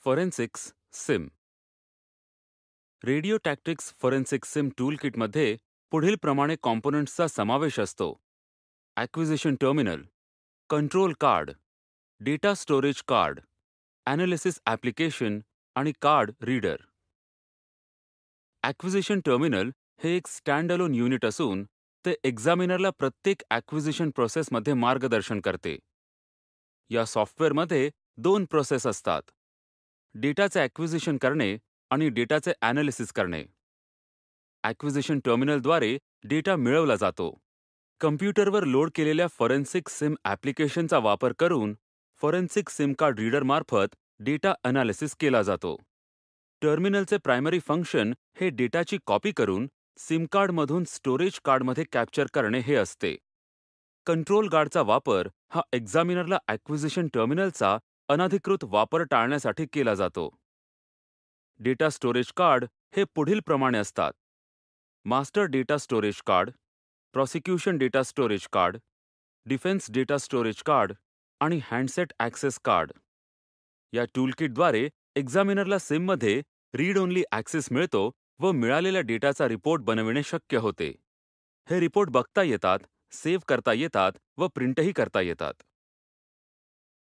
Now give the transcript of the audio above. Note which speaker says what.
Speaker 1: फॉरेन्सिक्स SIM. Radio tactics forensic SIM टूलकिटमध्ये पुढील प्रमाणे कॉम्पोनंट्सचा समावेश असतो: acquisition terminal, control card, data storage card, analysis application आणि कार्ड रीडर. ॲक्विजिशन टर्मिनल हे एक स्टँडअलोन युनिट असून ते एक्झामिनरला प्रत्येक ॲक्विजिशन प्रोसेसमध्ये मार्गदर्शन करते. या सॉफ्टवेअरमध्ये दोन प्रोसेस असतात: डेटाचे ॲक्विजिशन करणे आणि डेटाचे ॲनालिसिस करणे. ॲक्विजिशन टर्मिनलद्वारे डेटा मिळवला जातो. कम्प्युटरवर लोड केलेल्या फॉरेन्सिक सिम ॲप्लिकेशनचा वापर करून फॉरेन्सिक सिम कार्ड रीडरमार्फत डेटा अनालिसिस केला जातो. टर्मिनलचे प्रायमरी फंक्शन हे डेटाची कॉपी करून सिम कार्डमधून स्टोरेज कार्डमध्ये कॅप्चर करणे हे असते. कंट्रोल कार्डचा वापर हा एक्झामिनरला ॲक्विजिशन टर्मिनलचा अनधिकृत वापर टाळण्यासाठी केला जातो. डेटा स्टोरेज कार्ड हे पुढील प्रमाणे असतात: master data storage card, prosecution data storage card, defence data storage card आणि हँडसेट ॲक्सेस कार्ड. या टूलकिटद्वारे एक्झामिनरला सिममध्ये रीड ओन्ली ॲक्सेस मिळतो व मिळालेल्या डेटाचा रिपोर्ट बनविणे शक्य होते. हे रिपोर्ट बघता येतात, सेव्ह करता येतात व प्रिंटही करता येतात.